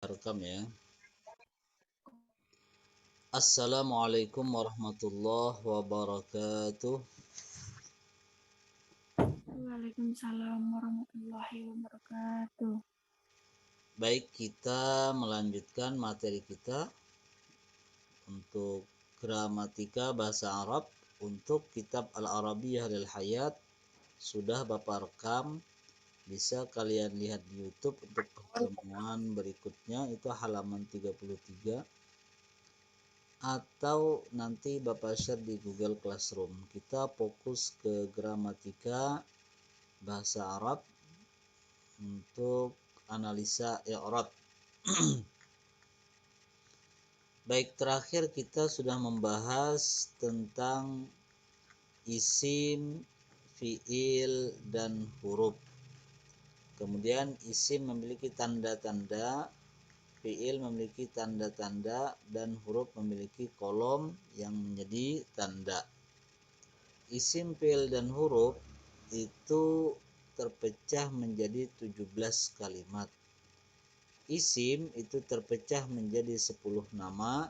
Rekam ya. Assalamualaikum warahmatullahi wabarakatuh. Waalaikumsalam warahmatullahi wabarakatuh. Baik, kita melanjutkan materi kita untuk gramatika bahasa Arab untuk kitab Al-Arabiyyah lil Hayat. Sudah Bapak rekam, bisa kalian lihat di YouTube untuk pertemuan berikutnya, itu halaman 33, atau nanti Bapak share di Google Classroom. Kita fokus ke gramatika bahasa Arab untuk analisa i'rab. Baik, terakhir kita sudah membahas tentang isim, fiil, dan huruf. Kemudian isim memiliki tanda-tanda, fiil memiliki tanda-tanda, dan huruf memiliki kolom yang menjadi tanda. Isim, fiil, dan huruf itu terpecah menjadi 17 kalimat. Isim itu terpecah menjadi 10 nama.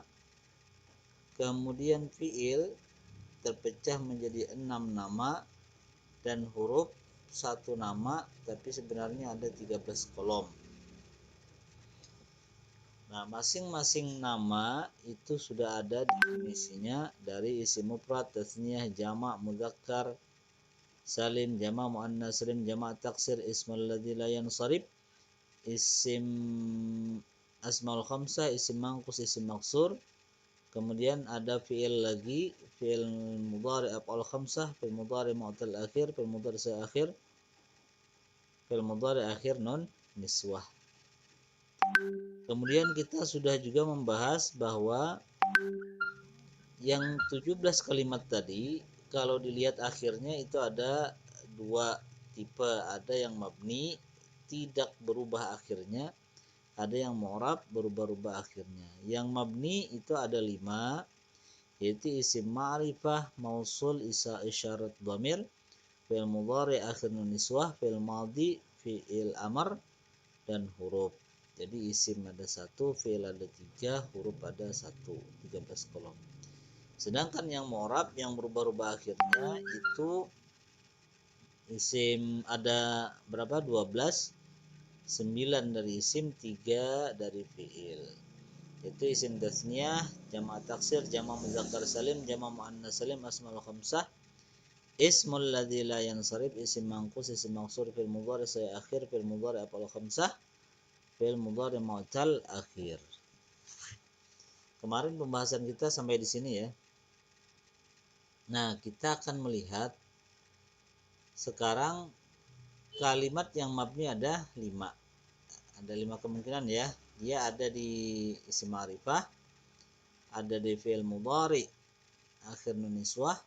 Kemudian fiil terpecah menjadi 6 nama. Dan huruf 1 nama, tapi sebenarnya ada 13 kolom. Nah, masing-masing nama itu sudah ada definisinya dari isim mufrad, tasniyah, jamak, mudzakkar, salim, jamak muannas salim, jamak taksir, ismul ladzi la yansharif, isim asmaul khamsah, isim mangkus, isim maksur. Kemudian ada fiil lagi, fiil mudhari af'al khamsah, fiil mudhari mu'tal akhir, fiil mudhari sa akhir, fiil mudhari akhir nun niswah. Kemudian kita sudah juga membahas bahwa yang 17 kalimat tadi kalau dilihat akhirnya itu ada dua tipe, ada yang mabni tidak berubah akhirnya, ada yang mu'rab berubah-ubah akhirnya. Yang mabni itu ada 5, yaitu isim ma'rifah, mausul, isyarat dhamir, fi'il mudhari akhir nun niswah, fi'il madhi, fi'il amr, dan huruf. Jadi isim ada 1, fi'il ada 3, huruf ada 1, 13 kolom. Sedangkan yang mu'rab yang berubah-ubah akhirnya itu isim ada berapa? 12, 9 dari isim, 3 dari fi'il. Itu isim tasniyah, jamak taksir, jamak mudzakkar salim, jamak muannas salim, asmaul khamsah, ismul ladzi la yansharif, isim mangkus, isim maksur, fi'il mudhari saya akhir, fi'il mudhari af'al khamsah, fi'il mudhari mu'tal akhir. Kemarin pembahasan kita sampai di sini ya. Nah, kita akan melihat sekarang kalimat yang mabni ada 5. Ada 5 kemungkinan ya. Dia ada di isim ma'rifah, ada di fi'il mudhari akhir nun niswah,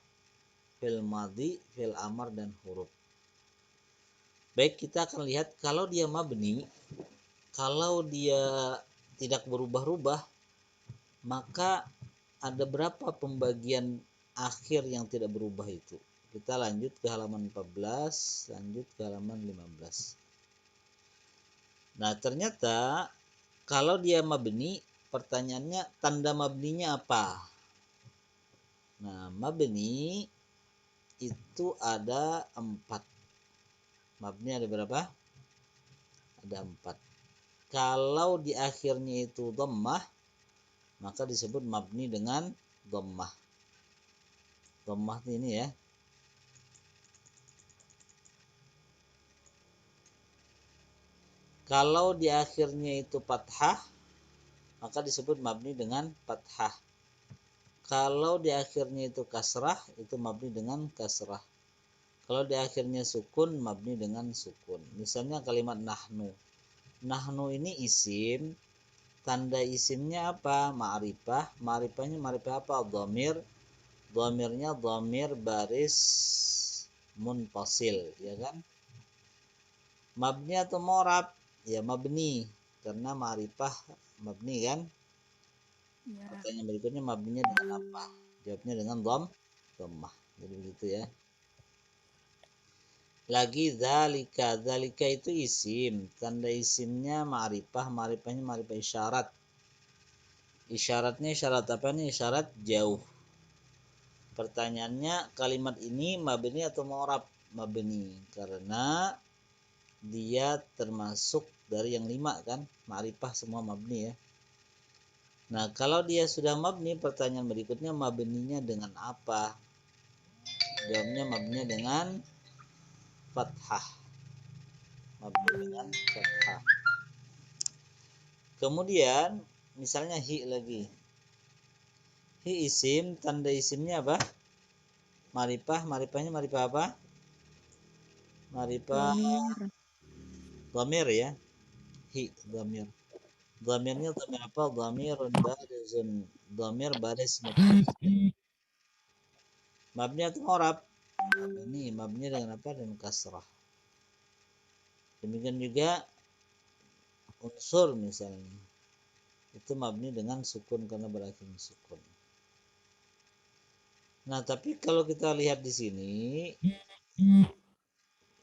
fi'il madhi, fi'il amr, dan huruf. Baik, kita akan lihat kalau dia mabni, kalau dia tidak berubah-ubah, maka ada berapa pembagian akhir yang tidak berubah itu. Kita lanjut ke halaman 14, lanjut ke halaman 15. Nah, ternyata kalau dia mabni, pertanyaannya tanda mabninya apa? Nah, mabni itu ada 4. Mabni ada berapa? Ada 4. Kalau di akhirnya itu dhammah, maka disebut mabni dengan dhammah. Dhammah ini ya. Kalau di akhirnya itu fathah, maka disebut mabni dengan fathah. Kalau di akhirnya itu kasrah, itu mabni dengan kasrah. Kalau di akhirnya sukun, mabni dengan sukun. Misalnya kalimat nahnu. Nahnu ini isim, tanda isimnya apa? Ma'rifah. Ma'rifahnya ma'rifah apa? Dhamir. Dhamirnya dhamir baris munfasil, ya kan? Mabni atau mu'rab? Ya mabni, karena ma'rifah mabni kan? Ya, Pertanyaan berikutnya mabninya dengan apa? Jawabnya dengan dhammah. Jadi begitu ya. Lagi dzalika itu isim, tanda isimnya ma'rifah, ma'rifahnya ma'rifah isyarat. Isyaratnya isyarat apa nih? Isyarat jauh. Pertanyaannya, kalimat ini mabni atau mu'rab? Mabni, karena dia termasuk dari yang 5 kan, ma'rifah semua mabni ya. Nah, kalau dia sudah mabni, pertanyaan berikutnya mabninya dengan apa? Jawabnya mabninya dengan fathah. Mabni dengan fathah. Kemudian misalnya hi lagi. Hi isim, tanda isimnya apa? Ma'rifah, ma'rifahnya ma'rifah apa? Ma'rifah Domir. dhamir ya. Hi dhamir. Dhamirnya dhamir apa? Dhamirun barizun. Dhamir baris muttasil. Mabni atau mu'rab? Ini mabni dengan apa? Dengan kasrah. Demikian juga unsur misalnya. Itu mabni dengan sukun karena berakhir sukun. Nah, tapi kalau kita lihat di sini,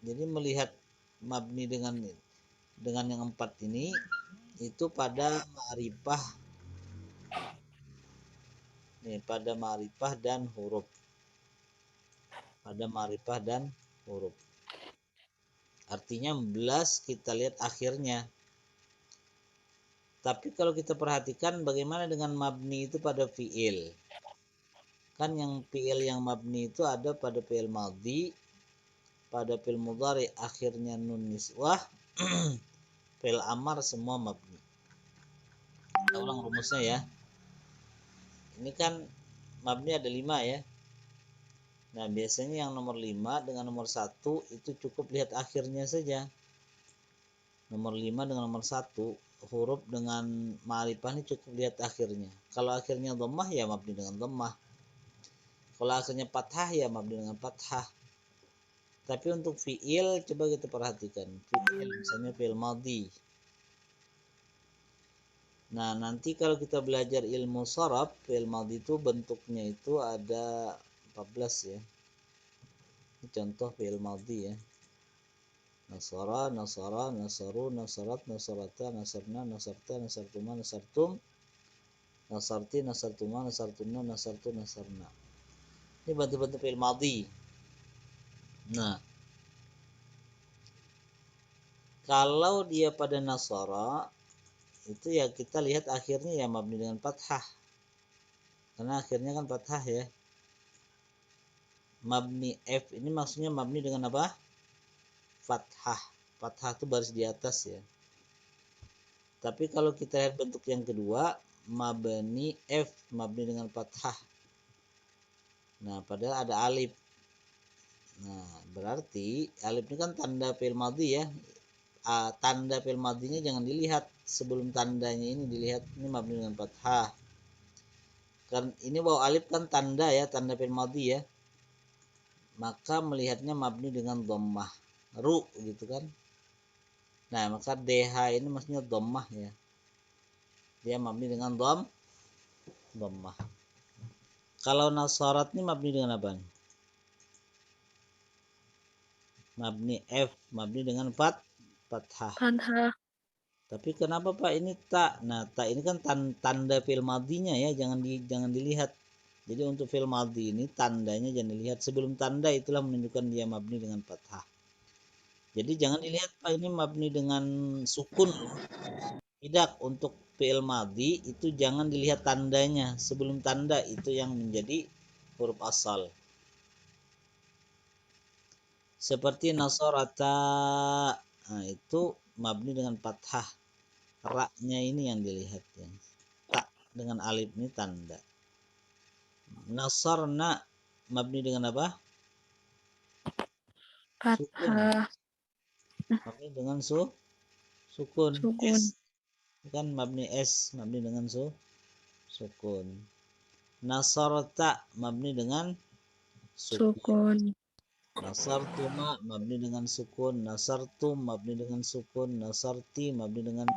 jadi melihat mabni dengan yang 4 ini itu pada ma'rifah nih, pada ma'rifah dan huruf. Pada ma'rifah dan huruf. Artinya belas kita lihat akhirnya. Tapi kalau kita perhatikan bagaimana dengan mabni itu pada fi'il. Kan yang fi'il yang mabni itu ada pada fi'il madhi, pada fi'il mudhari akhirnya nun niswah, fi'il amar semua mabni. Kita ulang rumusnya ya. Ini kan mabni ada 5 ya. Nah, biasanya yang nomor 5 dengan nomor 1 itu cukup lihat akhirnya saja. Nomor 5 dengan nomor 1 huruf dengan ma'rifah ini cukup lihat akhirnya. Kalau akhirnya dhammah ya mabni dengan dhammah. Kalau akhirnya fathah ya mabni dengan fathah. Tapi untuk fi'il coba kita perhatikan. Fi'il misalnya fi'il madhi. Nah, nanti kalau kita belajar ilmu sharaf, fi'il madhi itu bentuknya itu ada 14 ya. Ini contoh fi'il madhi ya. Nasara, nasara, nasaru, nasarat, nasarata, nasarna, nasarta, nasartuma, nasartum, nasarti, nasartuma, nasartunna, nasartu, nasarna. Ini bentuk-bentuk fi'il madhi. Nah, kalau dia pada nasara itu ya kita lihat akhirnya ya mabni dengan fathah. Karena akhirnya kan fathah ya. Mabni F ini maksudnya mabni dengan apa? Fathah. Fathah itu baris di atas ya. Tapi kalau kita lihat bentuk yang kedua, mabni F, mabni dengan fathah. Nah, padahal ada alif. Nah, berarti alif ini kan tanda fi'il madhi ya. Tanda fi'il madhinya jangan dilihat sebelum tandanya ini dilihat ini mabni dengan fathah. Kan ini waw alif kan tanda ya, tanda fi'il madhi ya. Maka melihatnya mabni dengan dhammah. Ru gitu kan. Nah, maka DH ini maksudnya dhammah ya. Dia mabni dengan dhammah. Kalau nasarat ini mabni dengan apa? Mabni F, mabni dengan fathah. Fathah. Tapi kenapa Pak ini tak? Nah, tak ini kan tanda fi'il madhinya ya, jangan dilihat. Jadi untuk fi'il madhi ini tandanya jangan dilihat. Sebelum tanda itulah menunjukkan dia mabni dengan fathah. Jadi jangan dilihat Pak ini mabni dengan sukun. Tidak, untuk fi'il madhi itu jangan dilihat tandanya. Sebelum tanda itu yang menjadi huruf asal. Seperti nasorata. Nah, itu mabni dengan fathah. Ra-nya ini yang dilihat ya. Tak dengan alif ini tanda. Nasarna mabni dengan apa? Sukun. Fathah. Mabni dengan sukun. Sukun. Kan mabni S, mabni dengan sukun. Nasarta mabni dengan sukun. Sukun. Nasartuma mabni dengan sukun. Nasartum mabni dengan sukun. Nasarti mabni dengan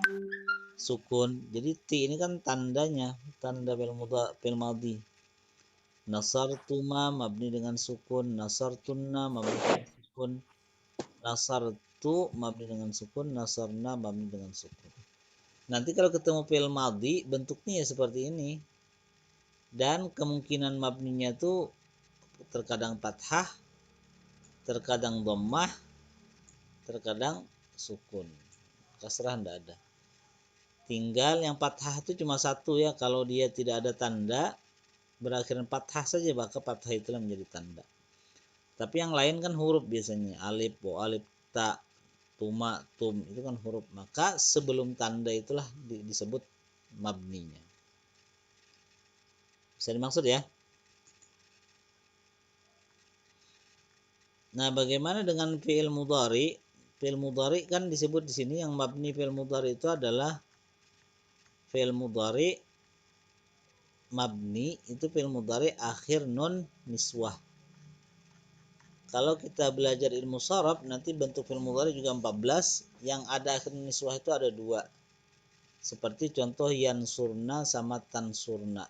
sukun. Jadi ti ini kan tandanya, tanda fi'il madhi. Nasartuma mabni dengan sukun. Nasartunna mabni dengan sukun. Nasartu mabni dengan sukun, nasarna mabni dengan sukun. Nanti kalau ketemu fi'il madhi bentuknya ya seperti ini. Dan kemungkinan mabninya tuh terkadang fathah, terkadang dhammah, terkadang sukun. Kasrah enggak ada. Tinggal yang fathah itu cuma satu ya, kalau dia tidak ada tanda berakhiran fathah saja maka fathah itulah menjadi tanda. Tapi yang lain kan huruf biasanya, alif, bo, alif, ta, tuma, tum itu kan huruf. Maka sebelum tanda itulah disebut mabninya. Bisa dimaksud ya? Nah, bagaimana dengan fi'il mudhari? Fi'il mudhari kan disebut di sini yang mabni fi'il mudhari itu adalah fi'il mudhari mabni itu fi'il mudhari akhir nun niswah. Kalau kita belajar ilmu sharaf nanti bentuk fi'il mudhari juga 14, yang ada akhir nun niswah itu ada 2. Seperti contoh yansurna sama tansurna.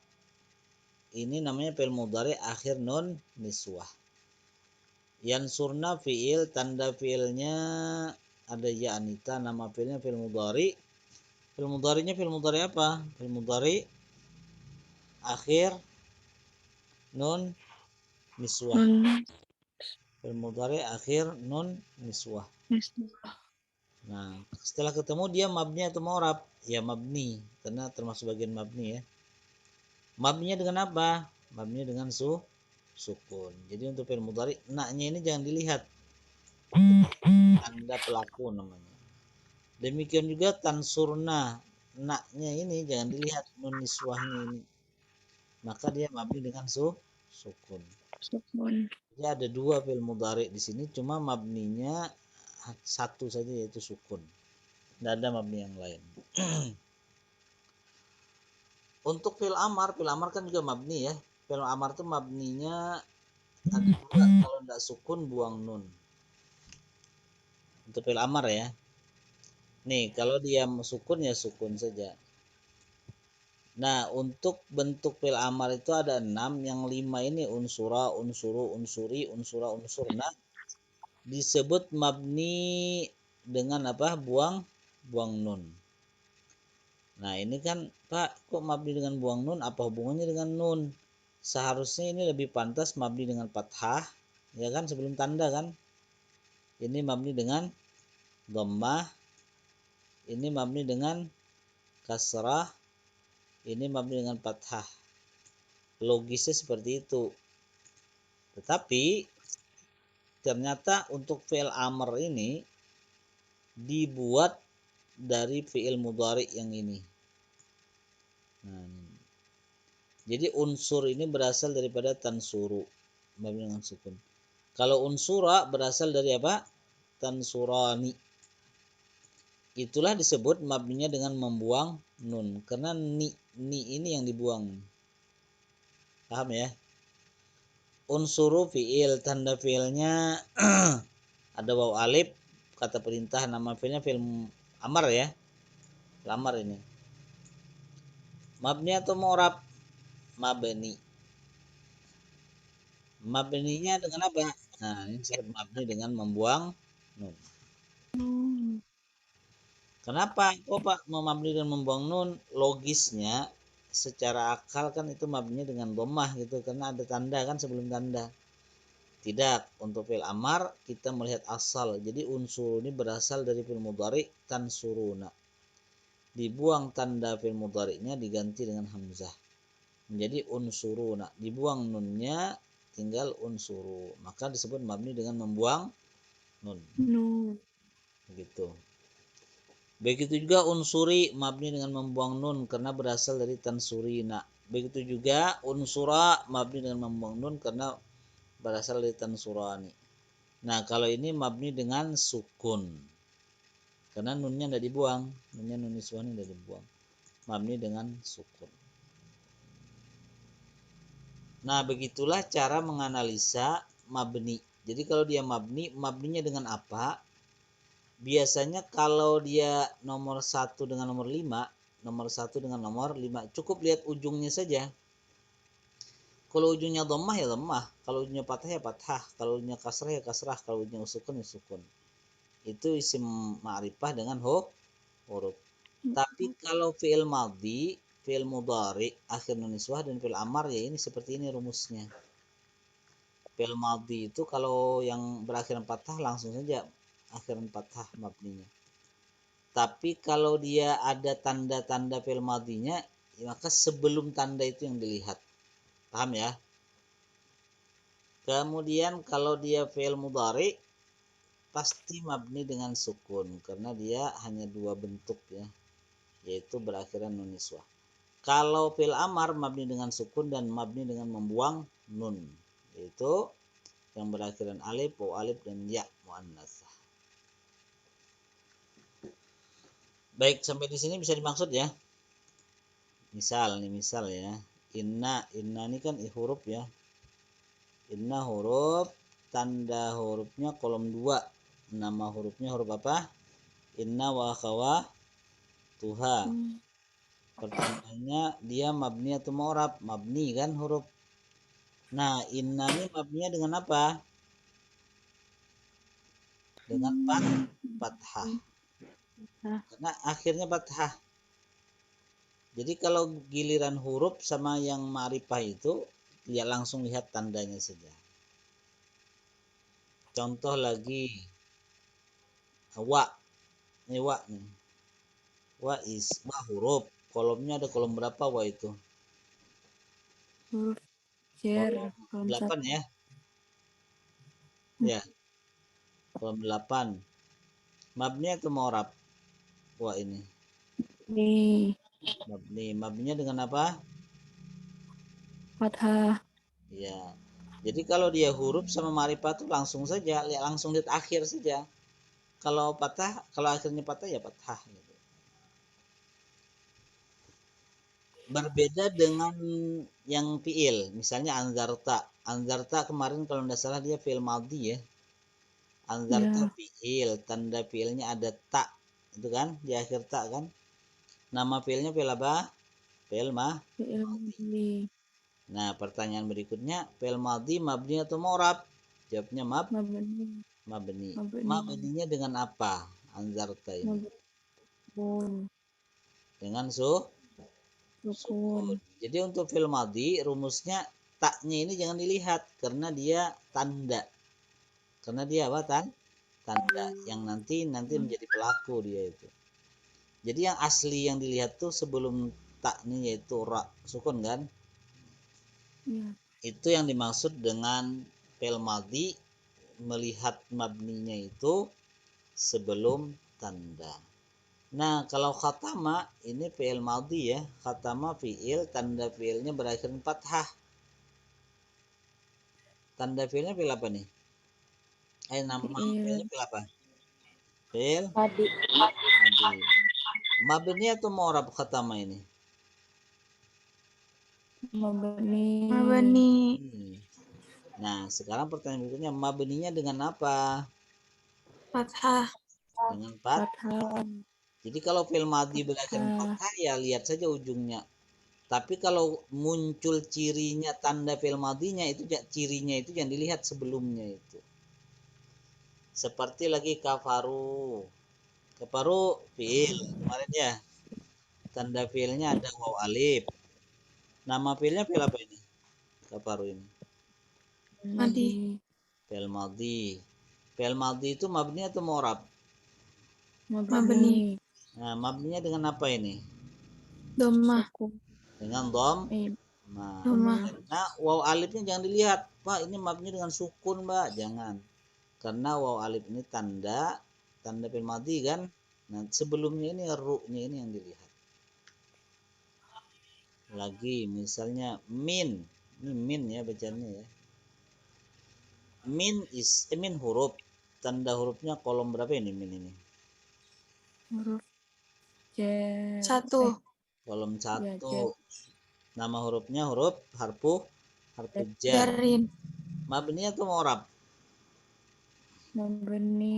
Ini namanya fi'il mudhari akhir nun niswah. Yansurna fi'il, tanda fi'ilnya ada ya anita, nama fi'ilnya fi'il mudhari. Fi'il mudharinya fi'il mudhari apa? Fi'il mudhari akhir nun niswah. Fi'il mudhari akhir nun niswah. Nah, setelah ketemu dia mabni atau mu'rab? Ya mabni, karena termasuk bagian mabni ya. Mabninya dengan apa? Mabninya dengan sukun. Jadi untuk fi'il mudhari, naknya ini jangan dilihat. Tanda pelaku namanya. Demikian juga tansurna, naknya ini jangan dilihat nun niswahnya ini. Maka dia mabni dengan sukun. Jadi ada 2 fi'il mudhari di sini, cuma mabninya satu saja yaitu sukun. Tidak ada mabni yang lain. Untuk fi'il amar kan juga mabni ya. Fi'il amar itu mabninya ada 2, kalau tidak sukun buang nun. Untuk fi'il amar ya. Nih, kalau dia sukun ya sukun saja. Nah, untuk bentuk fi'il amar itu ada 6, yang 5 ini unsura, unsuru, unsuri, unsura, unsurna disebut mabni dengan apa? Buang nun. Nah, ini kan Pak, kok mabni dengan buang nun? Apa hubungannya dengan nun? Seharusnya ini lebih pantas mabni dengan fathah, ya kan, sebelum tanda kan. Ini mabni dengan dhammah, ini mabni dengan kasrah, ini mabni dengan fathah. Logisnya seperti itu. Tetapi ternyata untuk fi'il amr ini dibuat dari fi'il mudhari yang ini. Nah, jadi unsur ini berasal daripada tansuru, mabni dengan sukun. Kalau unsura berasal dari apa? Tansurani. Itulah disebut mabninya dengan membuang nun, karena ni ini yang dibuang. Paham ya? Unsuru fi'il, tanda fi'ilnya ada waw alif, kata perintah, nama fi'ilnya fi'il amar ya. Lamar ini. Mabni atau mu'rab? Mabni. Mabninya dengan apa? Nah, ini disebut mabni dengan membuang nun. Kenapa kok Pak memabni dan membuang nun? Logisnya secara akal kan itu mabninya dengan dhammah gitu, karena ada tanda kan sebelum tanda. Tidak, untuk fi'il amar kita melihat asal. Jadi unsur ini berasal dari fi'il mudhari tansuruna. Dibuang tanda fi'il mudhari'nya diganti dengan hamzah. Menjadi unsuruna. Dibuang nunnya tinggal unsuru. Maka disebut mabni dengan membuang nun. Begitu. Begitu juga unsuri mabni dengan membuang nun karena berasal dari tansurina. Begitu juga unsura mabni dengan membuang nun karena berasal dari tansurani. Nah, kalau ini mabni dengan sukun. Karena nunnya tidak dibuang. Nunnya nun niswani tidak dibuang. Mabni dengan sukun. Nah, begitulah cara menganalisa mabni. Jadi kalau dia mabni, mabninya dengan apa? Biasanya kalau dia nomor 1 dengan nomor 5, nomor 1 dengan nomor 5, cukup lihat ujungnya saja. Kalau ujungnya dhammah ya dhammah, kalau ujungnya fathah ya fathah, kalau ujungnya kasrah ya kasrah, kalau ujungnya sukun ya sukun. itu isim ma'rifah dengan huruf. Tapi kalau fi'il madhi, fi'il mudhari, akhir nun niswah dan fi'il amar ya ini seperti ini rumusnya. Fi'il madhi itu kalau yang berakhiran fathah langsung saja akhiran fathah mabninya. Tapi kalau dia ada tanda-tanda fi'il madhinya, maka sebelum tanda itu yang dilihat. Paham ya? Kemudian kalau dia fi'il mudhari pasti mabni dengan sukun karena dia hanya dua bentuk ya, yaitu berakhiran nun niswah. Kalau fi'il amar mabni dengan sukun dan mabni dengan membuang nun, yaitu yang berakhiran alif, waw alif dan ya muannasah. Baik, sampai di sini bisa dimaksud ya. Misal ya. Inna ini kan huruf ya. Inna huruf, tanda hurufnya kolom 2. Nama hurufnya huruf apa? Inna wa tuha. Pertanyaannya dia mabni atau mu'rab? Mabni kan huruf. Nah, inna ini mabninya dengan apa? Dengan fathah. Karena akhirnya fathah. Jadi kalau giliran huruf sama yang ma'rifah itu, ya langsung lihat tandanya saja. Contoh lagi, wa. Ini wa nih. Wa huruf. Kolomnya ada kolom berapa wa itu? Huruf jar, Kolom 8 ya. Ya. Kolom 8. Mabni atau mu'rab? Wa ini. Nih, Mabni. Mabninya dengan apa? fathah. Ya. Jadi kalau dia huruf sama ma'rifah itu langsung saja, langsung lihat akhir saja. Kalau patah, kalau akhirnya patah ya patah gitu. Berbeda dengan yang fiil, misalnya anzarta. Anzarta kemarin kalau tidak salah dia fiil madhi ya. Anzarta Ya, fiil, tanda fiilnya ada ta, itu kan di akhir ta kan. Nama fiilnya fiil apa? Fiil fi'il madhi. Nah, pertanyaan berikutnya, fi'il madhi mabni atau mu'rab? Jawabnya Mabni, mabni. mabni, Mabninya dengan apa? Anzarta ini. mabni, Dengan sukun. sukun. Jadi untuk fi'il madhi rumusnya taknya ini jangan dilihat karena dia tanda. Karena dia apa tanda yang nanti menjadi pelaku dia itu. Jadi yang asli yang dilihat tuh sebelum tak ini yaitu ra sukun kan? Ya, Itu yang dimaksud dengan fi'il madhi melihat mabninya itu sebelum tanda. Nah, kalau khatama ini fi'il madhi ya. Khatama fi'il, tanda fi'ilnya berakhir fathah. Tanda fi'ilnya fi'il apa nih? Nama fi'ilnya fi'il fi'il apa? Fi'il tadi. madhi. Mabni atau mu'rab khatama ini? Mabni, Hmm. Nah, sekarang pertanyaan berikutnya, mabninya dengan apa? fathah, Dengan fathah, Jadi kalau fi'il madhi berakhir fathah. fathah ya lihat saja ujungnya. Tapi kalau muncul cirinya tanda fi'il madhinya itu cirinya itu jangan dilihat sebelumnya itu. Seperti lagi kafaru. Kafaru fi'il kemarin ya. Tanda fi'ilnya ada waw alif. Nama fi'ilnya fi'il apa ini? Kafaru ini. Madhi, Fi'il madhi. Fi'il madhi itu mabni atau mu'rab? mabni, Nah, mabninya dengan apa ini? dhammah, sukun. Dengan dom. Eh, Nah, dhammah. karena waw alifnya jangan dilihat. Pak, ini mabninya dengan sukun, Mbak. Jangan. Karena waw alif ini tanda fi'il madhi kan. Nah, sebelumnya ini ru-nya ini yang dilihat. Lagi misalnya min. Ini min ya bacanya ya. Min huruf. Tanda hurufnya kolom berapa ini min ini? Huruf jar. Satu. Kolom Ya, 1. jar. Nama hurufnya huruf harfu jar. Jarin. Mabni atau mu'rab? Mabni.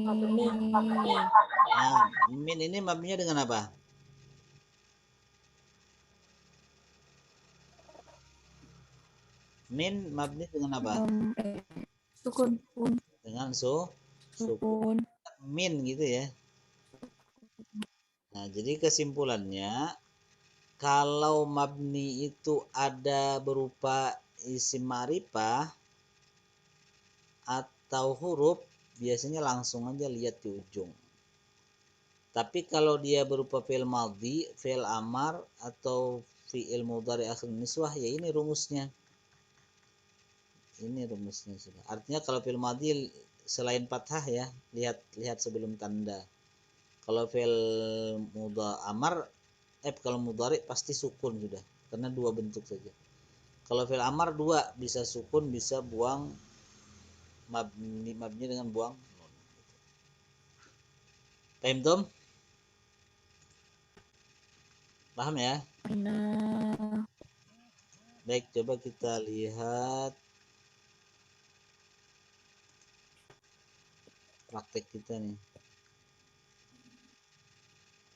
Nah, min ini mabninya dengan apa? Min mabni dengan apa? Dom, Sukun. Dengan sukun. sukun. min gitu ya. Nah, jadi kesimpulannya kalau mabni itu ada berupa isim ma'rifah atau huruf, biasanya langsung aja lihat di ujung. Tapi kalau dia berupa fi'il madhi, fi'il amar atau fi'il mudhari akhir niswah, ya ini rumusnya. Ini rumusnya sudah. Artinya kalau fi'il madhi selain fathah ya, lihat sebelum tanda. Kalau fi'il amar kalau mudhari pasti sukun sudah, karena dua bentuk saja. Kalau fi'il amar dua, bisa sukun, bisa buang mabni dengan buang nun. Paham Tom? Paham ya? Nah, Baik, coba kita lihat praktek kita nih.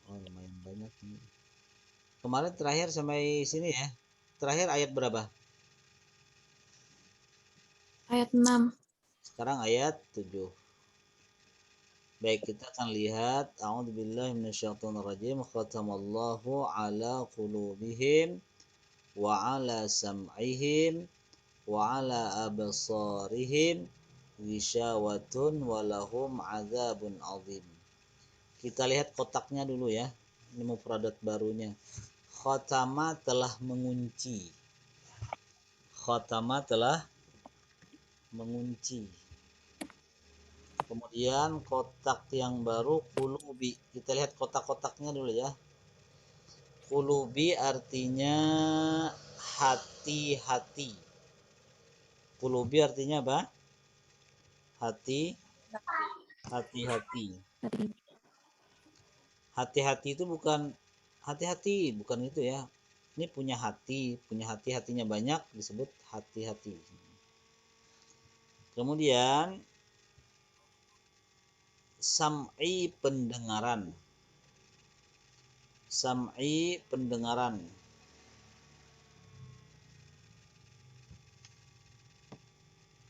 Oh, lumayan banyak nih. Kemarin terakhir sampai sini ya. Terakhir ayat berapa? ayat 6. Sekarang ayat 7. Baik, kita akan lihat. A'udzubillahi minasyaitonirrajim. Khatamallahu ala qulubihim wa ala sam'ihim wa ala absarihim ghisyawatun wa lahum adzabun adzim. Kita lihat kotaknya dulu ya. Ini mufradat barunya. Khatama telah mengunci. Khatama telah mengunci. Kemudian kotak yang baru kulubi. Kita lihat kotak-kotaknya dulu ya. Kulubi artinya hati-hati. Kulubi artinya apa? Hati, hati-hati. Hati-hati itu bukan hati-hati, bukan itu ya. Ini punya hati hatinya banyak disebut hati-hati. Kemudian sam'i pendengaran. Sam'i pendengaran.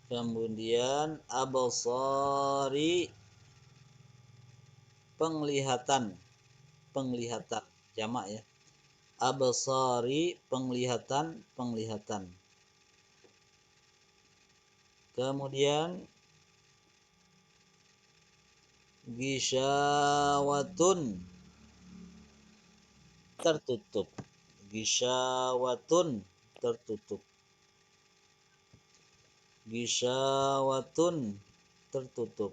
Kemudian absari penglihatan. Penglihatan jamak ya. Absari penglihatan, penglihatan. Kemudian gisyawatun tertutup. Gisyawatun tertutup. Gisyawatun tertutup.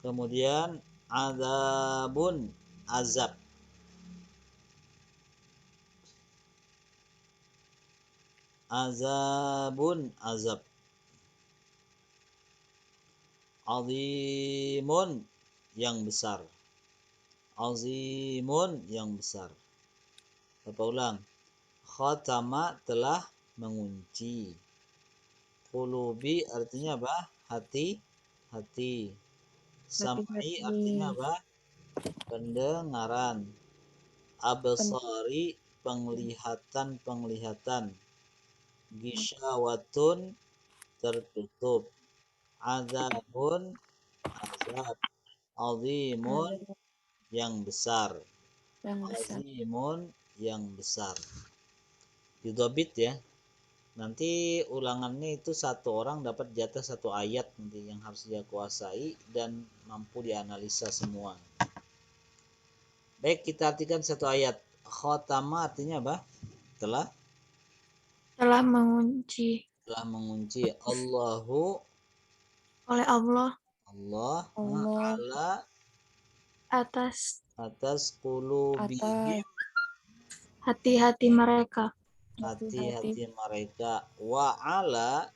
Kemudian azabun azab. Azabun azab. Azimun yang besar. Azimun yang besar. Bapak ulang. Khatama telah mengunci. Qulubi artinya apa? Hati, hati. Sam'i artinya apa? Pendengaran. Absari penglihatan, penglihatan. Gisyawatun tertutup. Azabun azab. Azimun yang besar. yang besar. Azimun yang besar. Yudobit ya. Nanti ulangannya itu satu orang dapat jatah satu ayat nanti yang harus dia kuasai dan mampu dianalisa semua. Baik, kita artikan satu ayat. Khotama artinya apa? Telah mengunci mengunci. Allahu oleh Allah Allah Allah ala atas atas qulubihim hati-hati mereka hati-hati mereka wa ala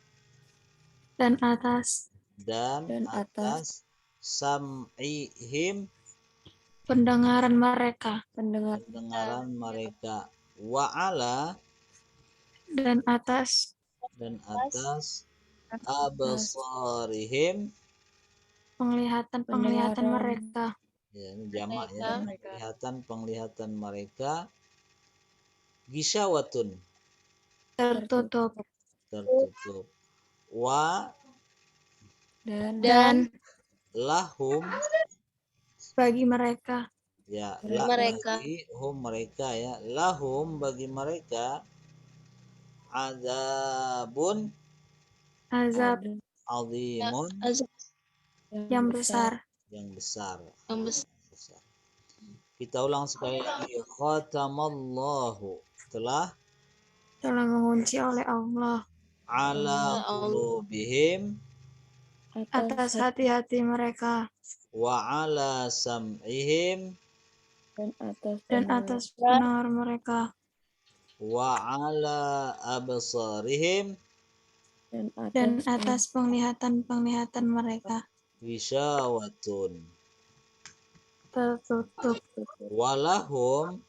dan atas dan atas sam'ihim pendengaran mereka pendengaran mereka wa ala dan atas dan atas absarihim penglihatan mereka ya ini jamak ya penglihatan mereka gisyawatun tertutup tertutup wa dan lahum bagi mereka ya mereka bagi hum mereka ya, lahum bagi mereka azabun azab azimun azab yang besar. yang besar. yang besar. Besar. Kita ulang sekali lagi. Khatamallahu telah Telah mengunci oleh Allah ala qulubihim atas hati-hati mereka wa ala sam'ihim dan atas pendengar mereka wa ala absarihim dan atas penglihatan-penglihatan mereka ghishawatun tertutup. walahum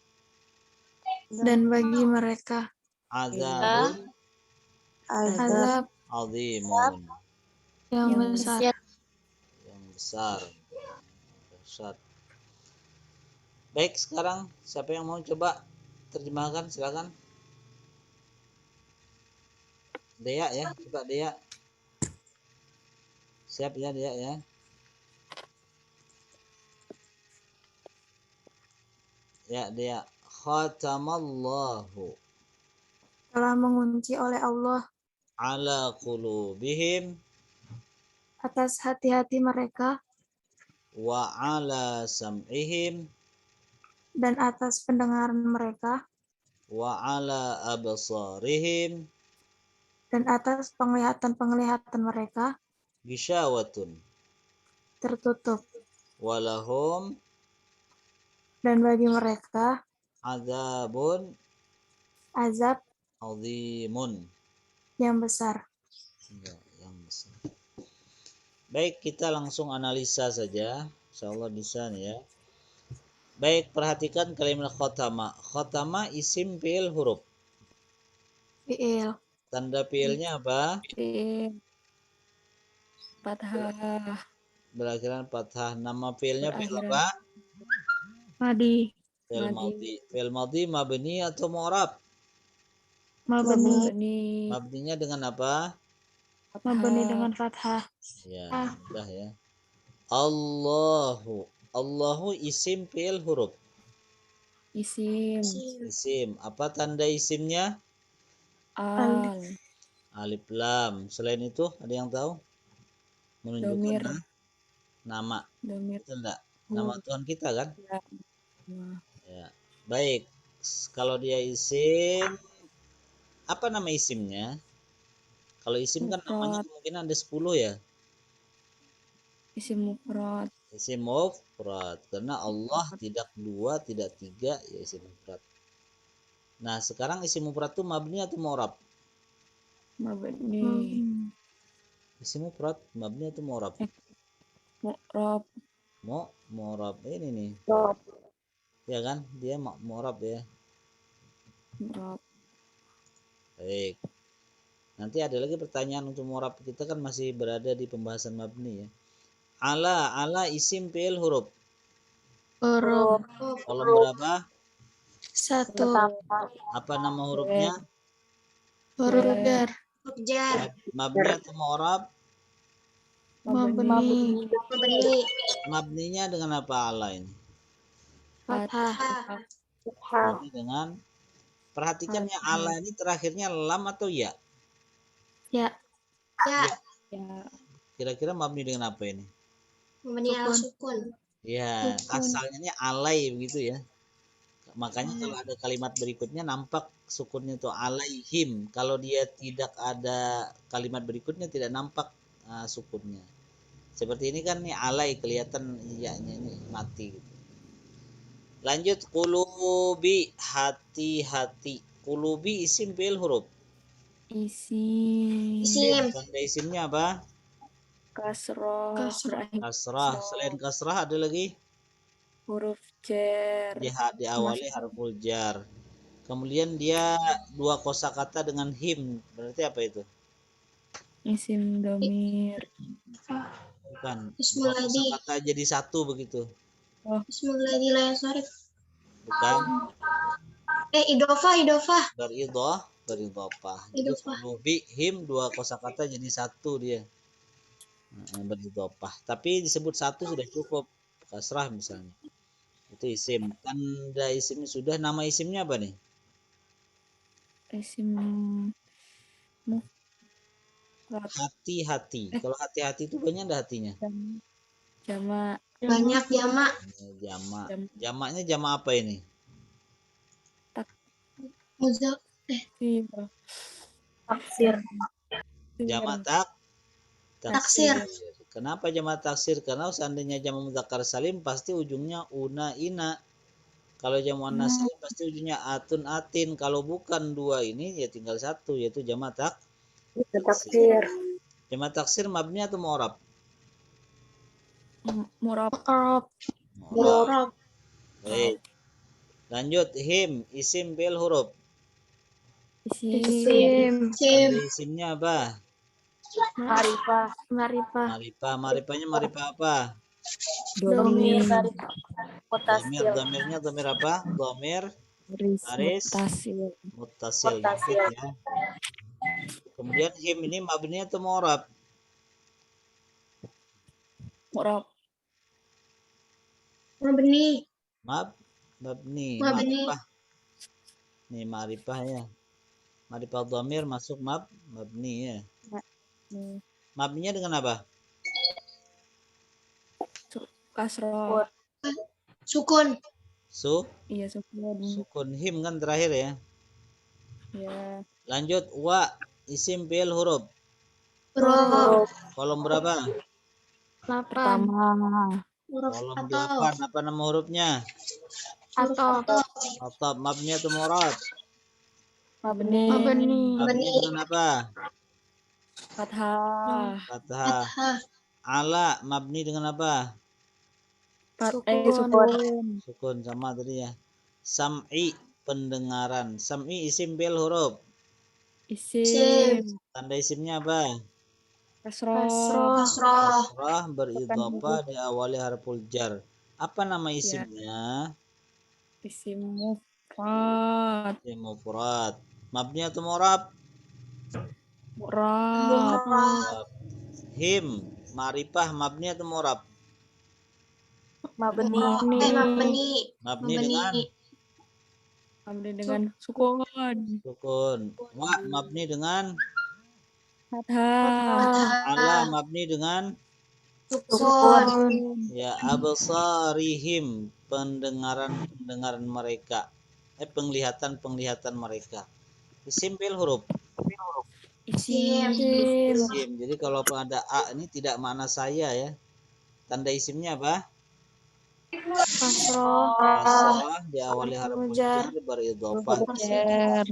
Dan bagi mereka azabun azab azimun yang besar. yang besar. Dahsyat. Baik, sekarang siapa yang mau coba terjemahkan, silakan. Dea ya, coba Dea. Siap ya Dea ya. Ya Dea. Khatamallahu Telah mengunci oleh Allah ala qulubihim atas hati-hati mereka wa ala sam'ihim dan atas pendengaran mereka wa ala absarihim dan atas penglihatan-penglihatan mereka ghishawatun tertutup. walahum Dan bagi mereka azabun azab azimun yang besar. ya, yang besar. Baik, kita langsung analisa saja. Insyaallah bisa nih ya. Baik, perhatikan kalimat khotama. Khotama isim fi'il huruf. Fi'il Tanda fi'ilnya apa? Fathah Berakhiran fathah. Nama fi'ilnya fi'il apa? madi Fi'il madhi. Fi'il madhi mabni atau mu'rab? mabni Mabninya dengan apa? mabni dengan fathah. Ya, mudah ya. Allahu. Allahu isim fi'il huruf. Isim. Apa tanda isimnya? Alif lam. Selain itu ada yang tahu? Menunjukkan nama. Itu enggak? Nama Tuhan kita kan? Ya. Baik. Kalau dia isim, apa nama isimnya? Kalau isim kan namanya kemungkinan ada 10 ya. isim mufrad Isim mufrad. Karena Allah tidak dua, tidak tiga, ya isim mufrad. Nah, sekarang isim mufrad itu mabni atau mu'rab? mabni Isim mufrad mabni atau mu'rab? mu'rab Mu'rab ini nih. Ya kan? Dia mu'rab ya. mu'rab Baik. Nanti ada lagi pertanyaan untuk mu'rab. Kita kan masih berada di pembahasan mabni ya. Ala isim fi'il huruf. Huruf Kolom berapa? 1. Apa nama hurufnya? Huruf jar Mabni atau mu'rab? mabni Mabninya dengan apa ala ini? fathah. Mabni dengan, perhatikan ya, ala ini terakhirnya lam atau ya? Ya, Ya. Kira-kira mabni dengan apa ini? sukun. Ya, asalnya ini alai begitu ya. Makanya kalau ada kalimat berikutnya nampak sukunnya itu alaihim. Kalau dia tidak ada kalimat berikutnya tidak nampak sukunnya. Seperti ini kan nih alai kelihatan iyanya ini mati gitu. Lanjut kulubi hati-hati. Kulubi isim fi'il huruf. isim Tanda isimnya apa? kasroh Kasrah. Selain kasrah ada lagi? huruf jar Diawali harful jar. Kemudian dia dua kosakata dengan him. Berarti apa itu? isim domir Bukan. Dua kosakata jadi satu begitu. Bukan. Idofah. Beridhofah. Jadi kulubi him dua kosakata jadi satu dia. Beridhofah. Tapi disebut satu sudah cukup. Kasrah misalnya. Itu isim. Tanda isimnya sudah. Nama isimnya apa nih? Isim mufrad. Hati-hati. Kalau hati-hati itu banyak ada hatinya. Jamak. Banyak jamak. Jamak. Jam- Jamaknya jamak apa ini? Muzak. Taksir. Taksir. Jamak Taksir. Kenapa jamak taksir? Karena seandainya jamak mudzakkar salim pasti ujungnya una ina. Kalau jamak muannas salim pasti ujungnya atun atin. Kalau bukan dua ini ya tinggal satu yaitu jamak taksir. Jamak taksir mabni atau mu'rab? Murab. Mu'rab. Baik. Lanjut him isim bil huruf. Isim. Tanda isimnya apa? Marifah. Maripahnya maripah apa? Domir. Domirnya domir apa? Domir baris Mutasil. muttasil gitu ya. Kemudian him ini mabni atau mu'rab? Murab. Mabni. Mabni. Mabni. Maripah. Nih maripah ya. Maripah domir masuk mabni ya. Mabninya dengan apa? Kasroh. Sukun. Iya, sukun. Sukun him kan terakhir ya. Ya. Lanjut wa isim bil huruf. Huruf. Kolom berapa? 8. Pertama. Huruf Kolom atau. 8. Apa nama hurufnya? Atau. Atau mabni atau murad? Mabni. Mabni dengan apa? Fathah. Fathah. Ala mabni dengan apa? Sukun. Sukun sama tadi ya. Sam'i pendengaran. Sam'i isim bil huruf. Isim. Tanda isimnya apa? Kasroh. Kasrah beridhofah diawali harful jar. Apa nama isimnya? Isim mufrad. Isim mufrad. Mabni atau mu'rab? Murab. Him maripah mabni atau mu'rab? Mabni. Mabni dengan Mabni dengan sukun. sukun. Wa mabni dengan Fathah. ala mabni dengan Sukun. ya absarihim pendengaran mereka. Penglihatan mereka. Isim bil huruf. Isim. Isim. Jadi kalau ada a ini tidak makna saya ya. Tanda isimnya apa? Kasrah diawali harful jar beridhofah. Jar.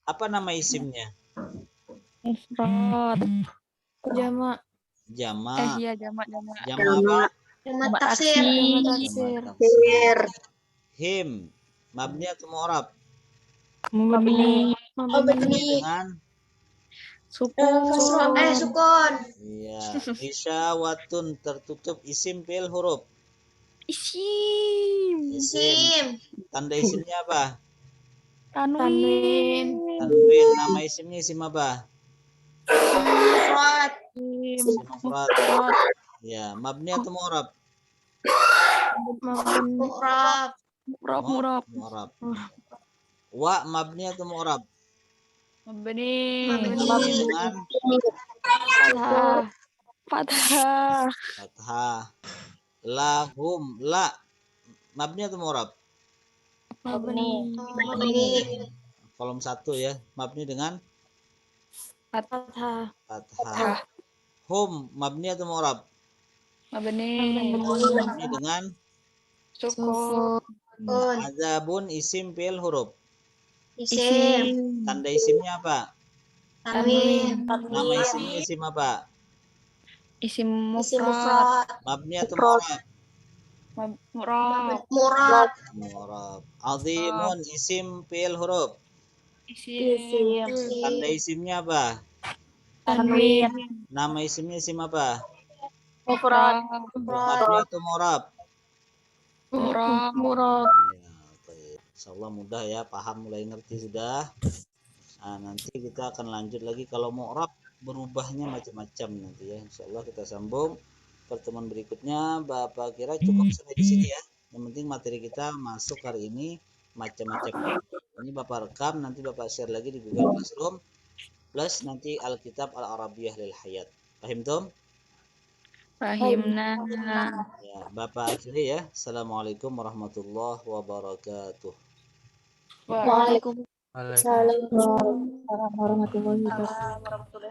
Apa nama isimnya? Mufrad. Jamak. Jamak. Iya, jamak. Jamak apa? Jamak taksir. Jamak taksir. Him mabni atau mu'rab? Mabni. Mabni dengan Sukun. Sukun. iya. Isyawatun tertutup isim bil huruf. Isim. Tanda isimnya apa? Tanwin. Tanwin. Nama isimnya isim apa? Mufrad. Isim mufrad. Ya, mabni atau mu'rab? Murab. Mu'rab. Wa mabni atau mu'rab? Mabni. Mabni dengan Fathah. fathah. Lahum la mabni atau mu'rab? Mabni. Kolom 1 ya. Mabni dengan Fathah. fathah. Hum mabni atau mu'rab? Mabni. Mabni dengan Sukun. azabun isim bil huruf. Isim. Tanda isimnya apa? Tanwin. Nama isimnya isim apa? Isim Isim mufrad. mufrad. Mabni atau mu'rab? Murab. Mu'rab. Azimun isim bil huruf. Isim. Tanda isimnya apa? Tanwin. Nama isimnya isim apa? Mufrad. Mabni atau mu'rab? Murab. Ya, baik. Insyaallah mudah ya, paham, mulai ngerti sudah. Nah, nanti kita akan lanjut lagi kalau mu'rab berubahnya macam-macam nanti ya. Insyaallah kita sambung pertemuan berikutnya. Bapak kira cukup sampai di sini ya. Yang penting materi kita masuk hari ini macam-macam. Ini Bapak rekam, nanti Bapak share lagi di Google Classroom plus nanti Alkitab Al-Arabiyah lil Hayat. Paham Tom? Fahimna. Ya, Bapak akhiri ya. Assalamualaikum warahmatullahi wabarakatuh. Waalaikumsalam Waalaikumsalam. warahmatullahi wabarakatuh.